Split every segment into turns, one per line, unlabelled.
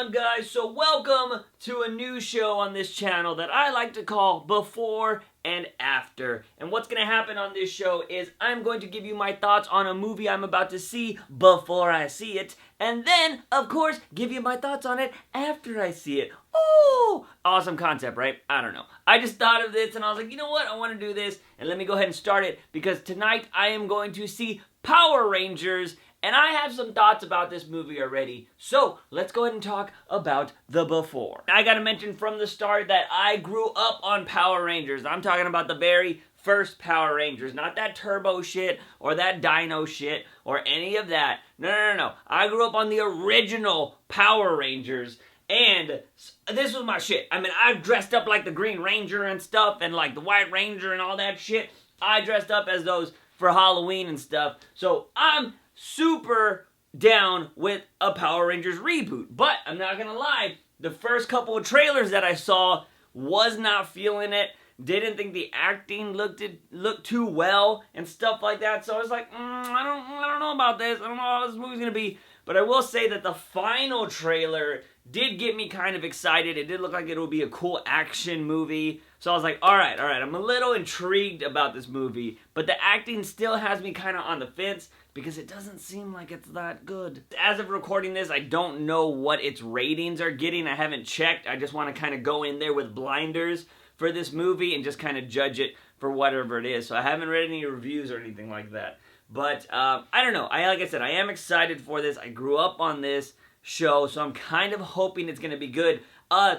on, guys? So welcome to a new show on this channel that I like to call Before and After. And what's going to happen on this show is I'm going to give you my thoughts on a movie I'm about to see before I see it, and then, of course, give you my thoughts on it after I see it. Oh, awesome concept, right? I don't know. I just thought of this and I was like, you know what? I want to do this, and let me go ahead and start it because tonight I am going to see Power Rangers. And I have some thoughts about this movie already, so let's go ahead and talk about the before. I gotta mention from the start that I grew up on Power Rangers. I'm talking about the very first Power Rangers, not that turbo shit or that dino shit or any of that. No. I grew up on the original Power Rangers, and this was my shit. I mean, I dressed up like the Green Ranger and stuff, and like the White Ranger and all that shit. I dressed up as those for Halloween and stuff, so I'm super down with a Power Rangers reboot. But I'm not gonna lie, the first couple of trailers that I saw was not feeling it. Didn't think the acting looked too well and stuff like that. So I was like, I don't know about this. I don't know how this movie's gonna be. But I will say that the final trailer did get me kind of excited. It did look like it would be a cool action movie. So I was like, all right. I'm a little intrigued about this movie. But the acting still has me kind of on the fence because it doesn't seem like it's that good. As of recording this, I don't know what its ratings are getting. I haven't checked. I just want to kind of go in there with blinders for this movie and just kind of judge it for whatever it is. So I haven't read any reviews or anything like that. But I don't know. Like I said, I am excited for this. I grew up on this show, so I'm kind of hoping it's going to be good.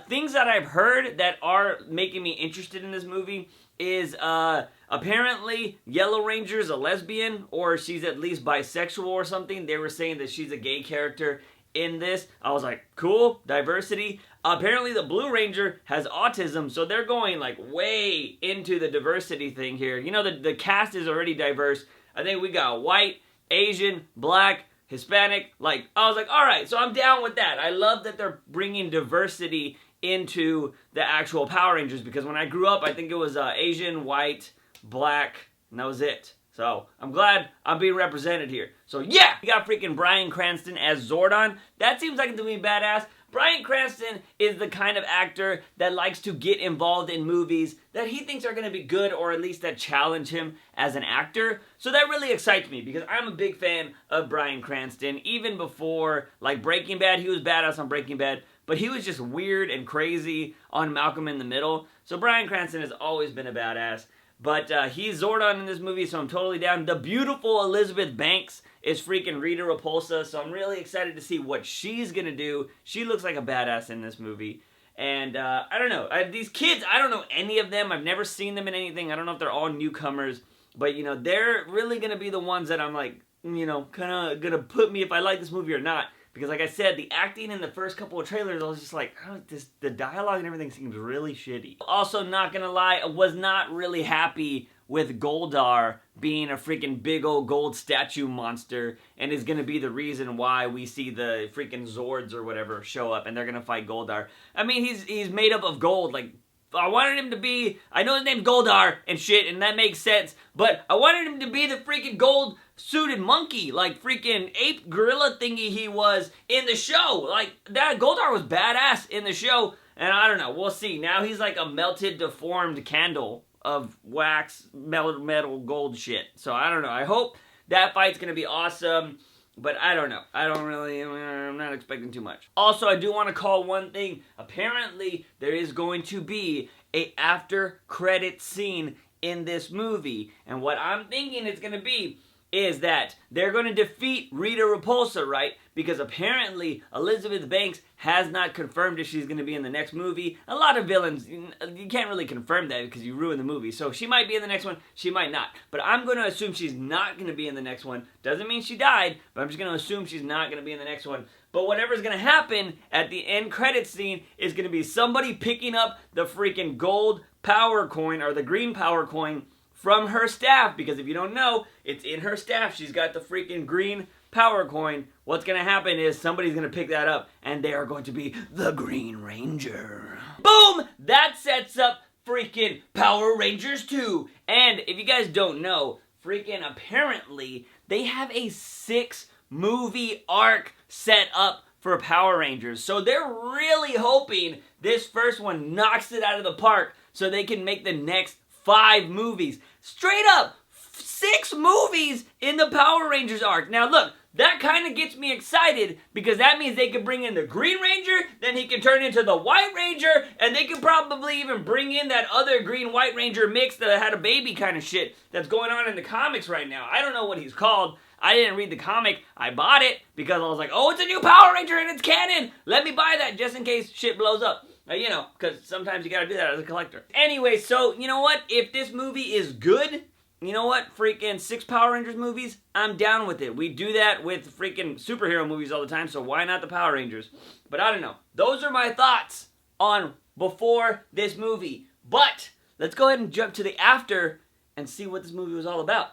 Things that I've heard that are making me interested in this movie is apparently Yellow Ranger's a lesbian, or she's at least bisexual or something. They were saying that she's a gay character in this. I was like, cool, diversity. Apparently the Blue Ranger has autism, so they're going like way into the diversity thing here. You know, the cast is already diverse. I think we got white, Asian, black, Hispanic. Like, I was like, all right, so I'm down with that. I love that they're bringing diversity into the actual Power Rangers, because when I grew up, I think it was Asian, white, black, and that was it. So I'm glad I'm being represented here. So yeah, we got freaking Bryan Cranston as Zordon. That seems like it's gonna be badass. Bryan Cranston is the kind of actor that likes to get involved in movies that he thinks are going to be good, or at least that challenge him as an actor. So that really excites me because I'm a big fan of Bryan Cranston. Even before, like Breaking Bad, he was badass on Breaking Bad, but he was just weird and crazy on Malcolm in the Middle. So Bryan Cranston has always been a badass. But he's Zordon in this movie, so I'm totally down. The beautiful Elizabeth Banks is freaking Rita Repulsa, so I'm really excited to see what she's going to do. She looks like a badass in this movie. And I don't know. These kids, I don't know any of them. I've never seen them in anything. I don't know if they're all newcomers. But, you know, they're really going to be the ones that I'm like, you know, kind of going to put me if I like this movie or not. Because like I said, the acting in the first couple of trailers, I was just like, oh, the dialogue and everything seems really shitty. Also, not gonna lie, I was not really happy with Goldar being a freaking big old gold statue monster and is gonna be the reason why we see the freaking Zords or whatever show up and they're gonna fight Goldar. I mean, he's made up of gold, like, I wanted him to be, I know his name's Goldar and shit, and that makes sense, but I wanted him to be the freaking gold suited monkey, like freaking ape gorilla thingy he was in the show. Like, that Goldar was badass in the show, and I don't know, we'll see. Now he's like a melted, deformed candle of wax, metal, gold shit. So I don't know, I hope that fight's gonna be awesome. But I don't know. I'm not expecting too much. Also, I do want to call one thing. Apparently, there is going to be a after credit scene in this movie. And what I'm thinking it's going to be is that they're going to defeat Rita Repulsa, right? Because apparently Elizabeth Banks has not confirmed if she's going to be in the next movie. A lot of villains, you can't really confirm that because you ruin the movie. So she might be in the next one, she might not. But I'm going to assume she's not going to be in the next one. Doesn't mean she died, but I'm just going to assume she's not going to be in the next one. But whatever's going to happen at the end credit scene is going to be somebody picking up the freaking gold power coin or the green power coin from her staff, because if you don't know, it's in her staff. She's got the freaking green power coin. What's going to happen is somebody's going to pick that up, and they are going to be the Green Ranger. Boom! That sets up freaking Power Rangers 2. And if you guys don't know, freaking apparently they have a 6-movie arc set up for Power Rangers. So they're really hoping this first one knocks it out of the park so they can make the next 5 movies. Straight up, 6 movies in the Power Rangers arc. Now look, that kind of gets me excited because that means they can bring in the Green Ranger, then he can turn into the White Ranger, and they could probably even bring in that other Green-White Ranger mix that had a baby kind of shit that's going on in the comics right now. I don't know what he's called. I didn't read the comic. I bought it because I was like, oh, it's a new Power Ranger and it's canon. Let me buy that just in case shit blows up. You know, because sometimes you gotta do that as a collector. Anyway, so, you know what? If this movie is good, you know what? Freaking 6 Power Rangers movies, I'm down with it. We do that with freaking superhero movies all the time, so why not the Power Rangers? But I don't know. Those are my thoughts on before this movie. But let's go ahead and jump to the after and see what this movie was all about.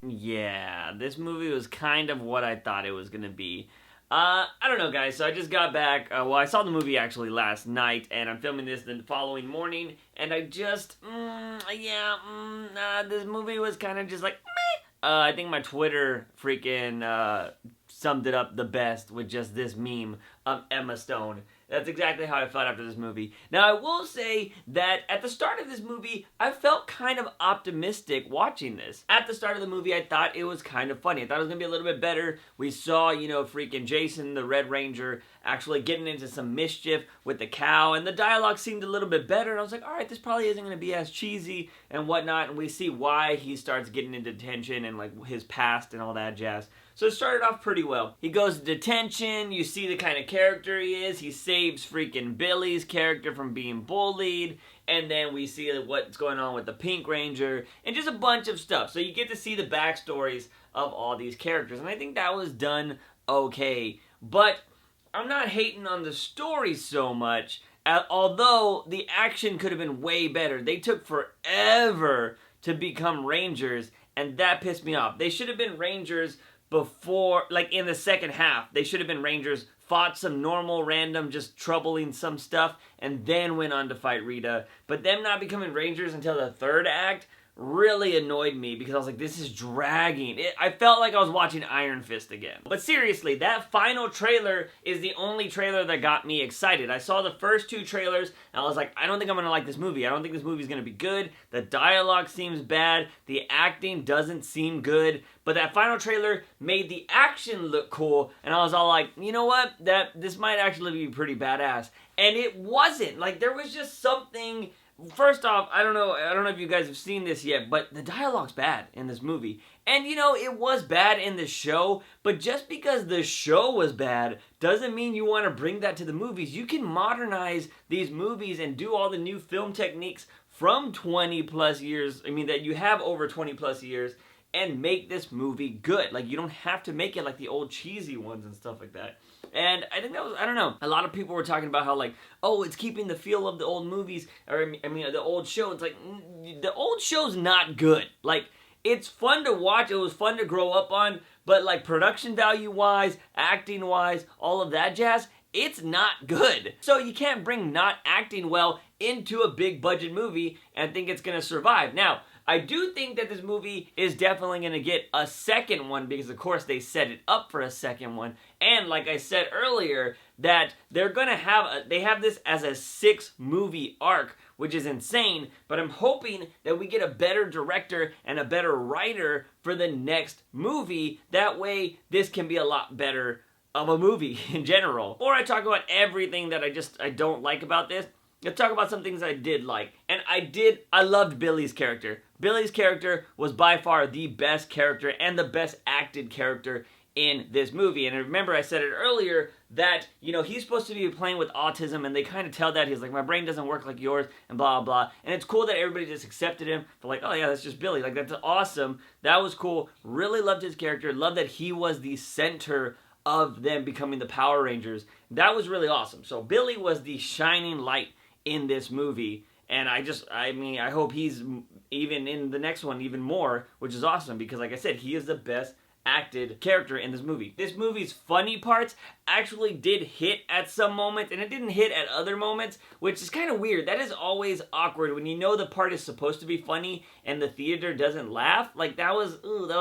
Yeah, this movie was kind of what I thought it was gonna be. I don't know, guys, so I just got back, well, I saw the movie actually last night, and I'm filming this the following morning, and I just, this movie was kind of just like, meh. I think my Twitter freaking, summed it up the best with just this meme of Emma Stone. That's exactly how I felt after this movie. Now, I will say that at the start of this movie, I felt kind of optimistic watching this. At the start of the movie, I thought it was kind of funny. I thought it was going to be a little bit better. We saw, you know, freaking Jason, the Red Ranger, actually getting into some mischief with the cow, and the dialogue seemed a little bit better, and I was like, alright, this probably isn't going to be as cheesy and whatnot, and we see why he starts getting into detention and, like, his past and all that jazz. So it started off pretty well. He goes to detention, you see the kind of character he is, he saves freaking Billy's character from being bullied, and then we see what's going on with the Pink Ranger, and just a bunch of stuff. So you get to see the backstories of all these characters, and I think that was done okay. But I'm not hating on the story so much, although the action could have been way better. They took forever to become Rangers, and that pissed me off. They should have been Rangers before, like in the second half. They should have been Rangers, fought some normal, random, just troubling some stuff, and then went on to fight Rita. But them not becoming Rangers until the third act really annoyed me because I was like, this is dragging. I felt like I was watching Iron Fist again. But seriously, that final trailer is the only trailer that got me excited. I saw the first 2 trailers, and I was like, I don't think I'm gonna like this movie. I don't think this movie's gonna be good. The dialogue seems bad. The acting doesn't seem good. But that final trailer made the action look cool, and I was all like, you know what? This might actually be pretty badass. And it wasn't. Like, there was just something. First off, I don't know if you guys have seen this yet, but the dialogue's bad in this movie. And you know, it was bad in the show, but just because the show was bad doesn't mean you want to bring that to the movies. You can modernize these movies and do all the new film techniques from 20 plus years, that you have over 20 plus years, and make this movie good. Like, you don't have to make it like the old cheesy ones and stuff like that. And I think that was, I don't know, a lot of people were talking about how, like, oh, it's keeping the feel of the old movies, or, the old show. It's like, the old show's not good. Like, it's fun to watch, it was fun to grow up on, but, like, production value-wise, acting-wise, all of that jazz, it's not good. So you can't bring not acting well into a big budget movie and think it's gonna survive. Now, I do think that this movie is definitely going to get a second one because, of course, they set it up for a second one. And like I said earlier, that they're going to have, they have this as a 6-movie arc, which is insane. But I'm hoping that we get a better director and a better writer for the next movie. That way, this can be a lot better of a movie in general. Before I talk about everything that I don't like about this, let's talk about some things I did like. And I loved Billy's character. Billy's character was by far the best character and the best acted character in this movie. And remember, I said it earlier that, he's supposed to be playing with autism, and they kind of tell that. He's like, my brain doesn't work like yours, and blah, blah, blah. And it's cool that everybody just accepted him for like, oh yeah, that's just Billy. Like, that's awesome. That was cool. Really loved his character. Loved that he was the center of them becoming the Power Rangers. That was really awesome. So Billy was the shining light in this movie. And I hope he's even in the next one even more, which is awesome because, like I said, he is the best acted character in this movie. This movie's funny parts actually did hit at some moments, and it didn't hit at other moments, which is kind of weird. That is always awkward when you know the part is supposed to be funny and the theater doesn't laugh. Like, that was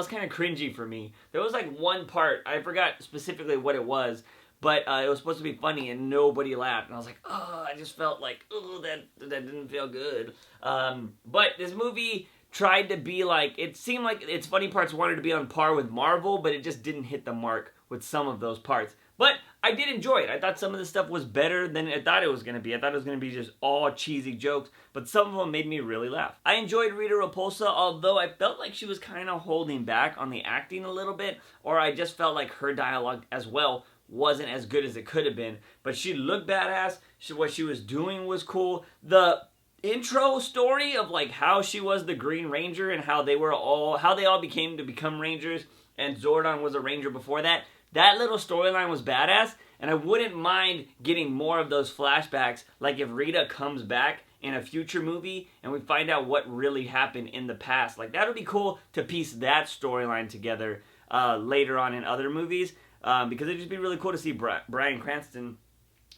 kind of cringy for me. There was like one part, I forgot specifically what it was, but it was supposed to be funny and nobody laughed. And I was like, oh, I just felt like, oh, that didn't feel good. But this movie tried to be like, it seemed like its funny parts wanted to be on par with Marvel, but it just didn't hit the mark with some of those parts. But I did enjoy it. I thought some of the stuff was better than I thought it was going to be. I thought it was going to be just all cheesy jokes, but some of them made me really laugh. I enjoyed Rita Repulsa, although I felt like she was kind of holding back on the acting a little bit, or I just felt like her dialogue as well wasn't as good as it could have been. But she looked badass. What she was doing was cool. The intro story of like how she was the Green Ranger and how they all become Rangers, and Zordon was a Ranger before that. That little storyline was badass, and I wouldn't mind getting more of those flashbacks, like if Rita comes back in a future movie and we find out what really happened in the past. Like, that would be cool to piece that storyline together later on in other movies, because it'd just be really cool to see Bryan Cranston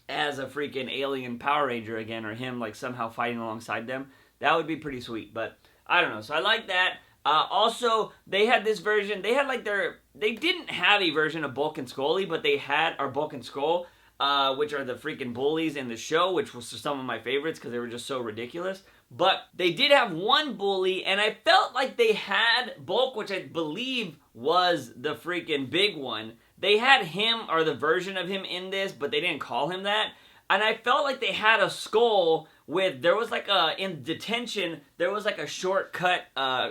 as a freaking alien Power Ranger again, or him like somehow fighting alongside them. That would be pretty sweet, but I don't know. So I like that. Also, they had this version, they didn't have a version of Bulk and Scully, but they had our Bulk and Skull, which are the freaking bullies in the show, which was some of my favorites because they were just so ridiculous. But they did have one bully, and I felt like they had Bulk, which I believe was the freaking big one. They had him, or the version of him in this, but they didn't call him that. And I felt like they had a Skull with, there was like in detention, there was like a shortcut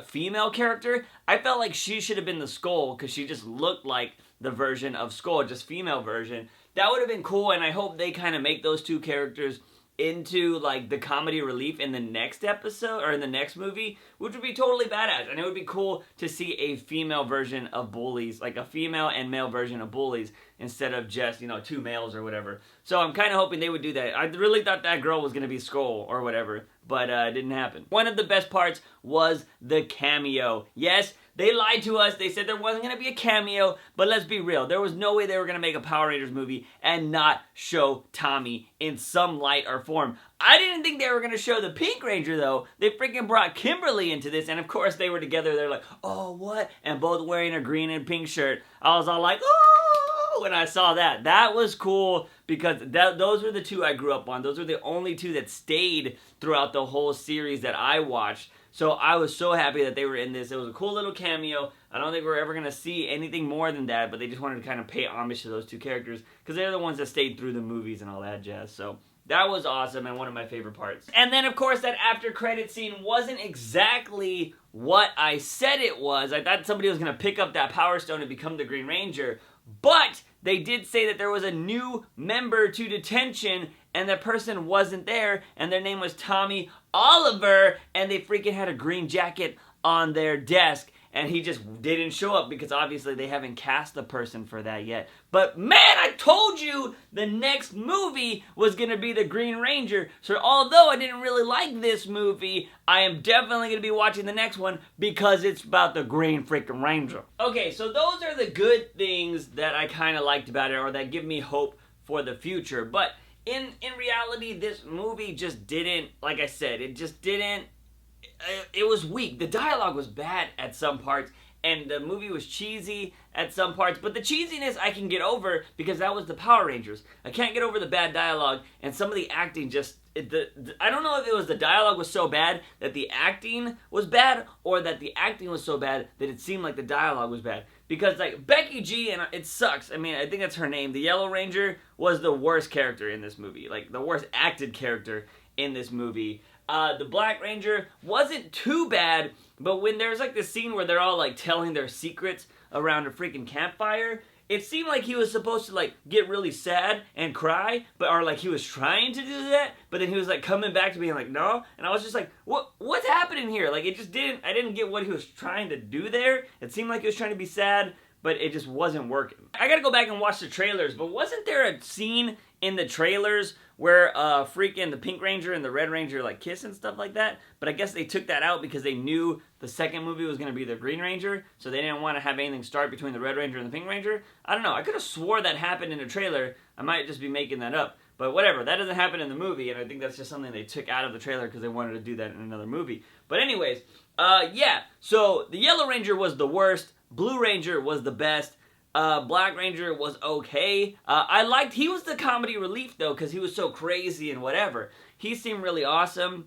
female character. I felt like she should have been the Skull, because she just looked like the version of Skull, just female version. That would have been cool, and I hope they kind of make those two characters into like the comedy relief in the next episode, or in the next movie, which would be totally badass. And it would be cool to see a female version of bullies, like a female and male version of bullies, instead of just, you know, two males or whatever. So I'm kind of hoping they would do that. I really thought that girl was going to be Skull or whatever, but it didn't happen. One of the best parts was the cameo. Yes, they lied to us. They said there wasn't going to be a cameo, but let's be real. There was no way they were going to make a Power Rangers movie and not show Tommy in some light or form. I didn't think they were going to show the Pink Ranger, though. They freaking brought Kimberly into this, and of course they were together. They're like, oh, what? And both wearing a green and pink shirt. I was all like, oh, when I saw that. That was cool, because those were the two I grew up on. Those were the only two that stayed throughout the whole series that I watched. So I was so happy that they were in this. It was a cool little cameo. I don't think we're ever going to see anything more than that, but they just wanted to kind of pay homage to those two characters, because they're the ones that stayed through the movies and all that jazz. So that was awesome and one of my favorite parts. And then, of course, that after credit scene wasn't exactly what I said it was. I thought somebody was going to pick up that Power Stone and become the Green Ranger, but they did say that there was a new member to detention, and that person wasn't there, and their name was Tommy Oliver, and they freaking had a green jacket on their desk, and he just didn't show up because obviously they haven't cast the person for that yet. But man, I told you the next movie was going to be the Green Ranger, so although I didn't really like this movie, I am definitely going to be watching the next one because it's about the Green freaking Ranger. Okay, so those are the good things that I kind of liked about it, or that give me hope for the future. But in reality, this movie just didn't, like I said, it just didn't, it was weak. The dialogue was bad at some parts, and the movie was cheesy at some parts, but the cheesiness I can get over because that was the Power Rangers. I can't get over the bad dialogue, and some of the acting just, I don't know if it was the dialogue was so bad that the acting was bad, or that the acting was so bad that it seemed like the dialogue was bad. Because, like, Becky G, and it sucks, I mean, I think that's her name, the Yellow Ranger, was the worst character in this movie. Like, the worst acted character in this movie. The Black Ranger wasn't too bad, but when there's, like, this scene where they're all, like, telling their secrets around a freaking campfire, it seemed like he was supposed to, like, get really sad and cry, or, like, he was trying to do that, but then he was, like, coming back to being like, no, and I was just like, what's happening here? Like, it just I didn't get what he was trying to do there. It seemed like he was trying to be sad, but it just wasn't working. I gotta go back and watch the trailers, but wasn't there a scene in the trailers where freaking the Pink Ranger and the Red Ranger like kiss and stuff like that. But I guess they took that out because they knew the second movie was going to be the Green Ranger, so they didn't want to have anything start between the Red Ranger and the Pink Ranger. I don't know. I could have swore that happened in a trailer. I might just be making that up. But whatever, that doesn't happen in the movie, and I think that's just something they took out of the trailer because they wanted to do that in another movie. But anyways, yeah, so the Yellow Ranger was the worst, Blue Ranger was the best, Black Ranger was okay. He was the comedy relief, though, because he was so crazy and whatever. He seemed really awesome,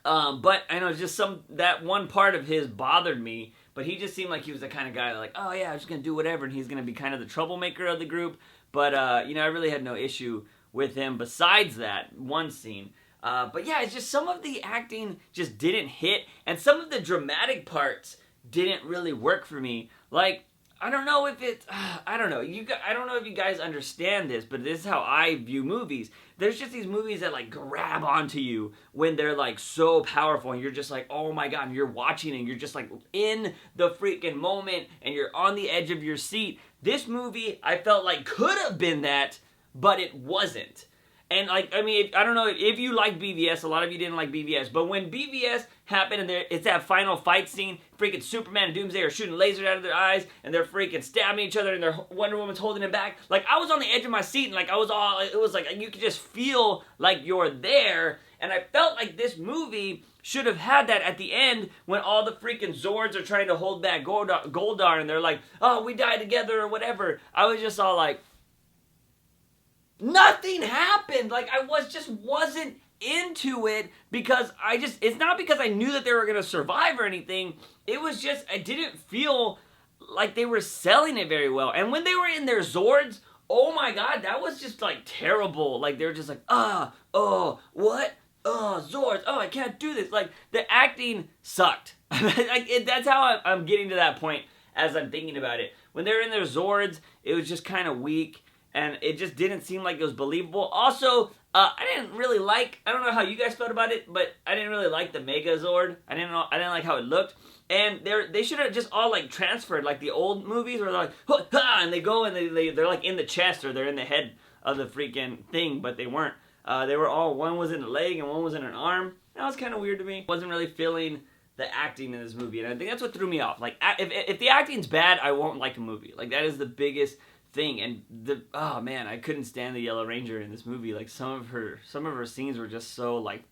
but I know just that one part of his bothered me, but he just seemed like he was the kind of guy like, oh yeah, I'm just going to do whatever, and he's going to be kind of the troublemaker of the group. But, you know, I really had no issue with him besides that one scene. But yeah, it's just some of the acting just didn't hit, and some of the dramatic parts didn't really work for me. Like, I don't know if it's, I don't know. I don't know if you guys understand this, but this is how I view movies. There's just these movies that like grab onto you when they're like so powerful, and you're just like, oh my god, and you're watching and you're just like in the freaking moment, and you're on the edge of your seat. This movie, I felt like could have been that, but it wasn't. And like, I mean, I don't know if you like BVS, a lot of you didn't like BVS, but when BVS happened and it's that final fight scene, freaking Superman and Doomsday are shooting lasers out of their eyes, and they're freaking stabbing each other, and their Wonder Woman's holding him back. Like, I was on the edge of my seat, and like, it was like, you could just feel like you're there, and I felt like this movie should have had that at the end when all the freaking Zords are trying to hold back Goldar, and they're like, oh, we die together, or whatever. I was just all like, nothing happened. Like, I wasn't into it because it's not because I knew that they were going to survive or anything. It was just, I didn't feel like they were selling it very well. And when they were in their Zords, oh my god, that was just like terrible. Like, they were just like, what? Zords, I can't do this. Like, the acting sucked. That's how I'm getting to that point as I'm thinking about it. When they're in their Zords, it was just kind of weak. And it just didn't seem like it was believable. Also, I didn't really like, I don't know how you guys felt about it, but I didn't really like the Megazord. I didn't like how it looked. And they should have just all like transferred, like the old movies where they're like, and they go and they're like in the chest or they're in the head of the freaking thing, but they weren't. They were all, one was in a leg and one was in an arm. That was kind of weird to me. Wasn't really feeling the acting in this movie, and I think that's what threw me off. Like, if the acting's bad, I won't like a movie. Like, that is the biggest thing. And oh man, I couldn't stand the Yellow Ranger in this movie. Like, some of her scenes were just so like,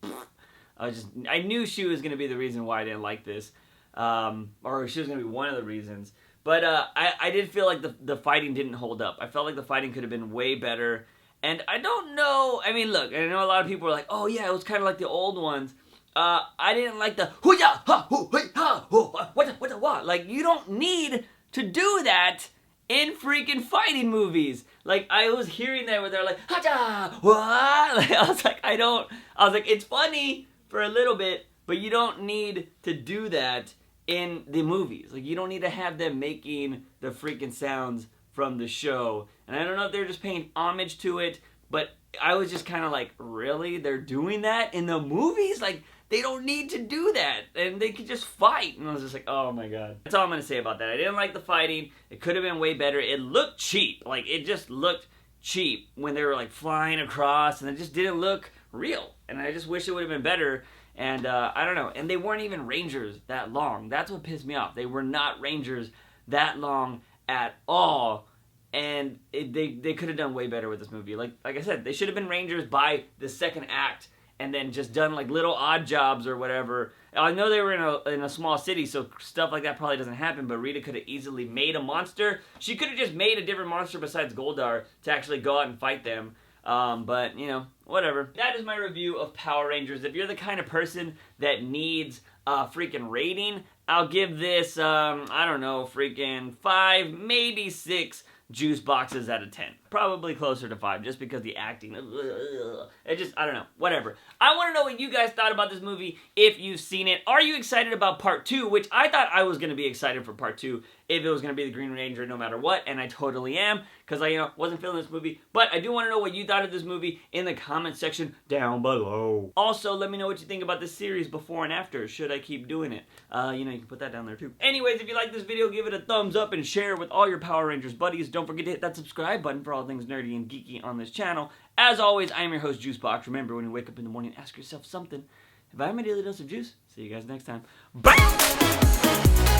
I knew she was gonna be the reason why I didn't like this, or she was gonna be one of the reasons. But I did feel like the fighting didn't hold up. I felt like the fighting could have been way better. And I don't know. I mean, look, I know a lot of people are like, oh yeah, it was kind of like the old ones. I didn't like the hoo-ya, ha, hoo-hey-ha, what? Like, you don't need to do that in freaking fighting movies. Like, I was hearing that where they're like, ha-ja, what? Like, I was like, it's funny for a little bit, but you don't need to do that in the movies. Like, you don't need to have them making the freaking sounds from the show. And I don't know if they're just paying homage to it, but I was just kind of like, really? They're doing that in the movies? Like, they don't need to do that, and they could just fight. And I was just like, oh my god. That's all I'm going to say about that. I didn't like the fighting. It could have been way better. It looked cheap. Like, it just looked cheap when they were like flying across, and it just didn't look real. And I just wish it would have been better. And I don't know. And they weren't even Rangers that long. That's what pissed me off. They were not Rangers that long at all. And they could have done way better with this movie. Like I said, they should have been Rangers by the second act, and then just done like little odd jobs or whatever. I know they were in a small city, so stuff like that probably doesn't happen, but Rita could have easily made a monster. She could have just made a different monster besides Goldar to actually go out and fight them. But, you know, whatever. That is my review of Power Rangers. If you're the kind of person that needs a freaking rating, I'll give this, I don't know, freaking 5, maybe 6 juice boxes out of 10. Probably closer to 5, just because the acting, it just, I don't know, whatever. I want to know what you guys thought about this movie, if you've seen it. Are you excited about part 2, which I thought I was going to be excited for part 2, if it was going to be the Green Ranger no matter what, and I totally am, because I, wasn't feeling this movie. But I do want to know what you thought of this movie in the comment section down below. Also, let me know what you think about this series before and after. Should I keep doing it? You can put that down there too. Anyways, if you like this video, give it a thumbs up and share it with all your Power Rangers buddies. Don't forget to hit that subscribe button for all things nerdy and geeky on this channel. As always, I am your host, JUICEbox. Remember, when you wake up in the morning, ask yourself something. Have I had my daily dose of juice? See you guys next time. Bye!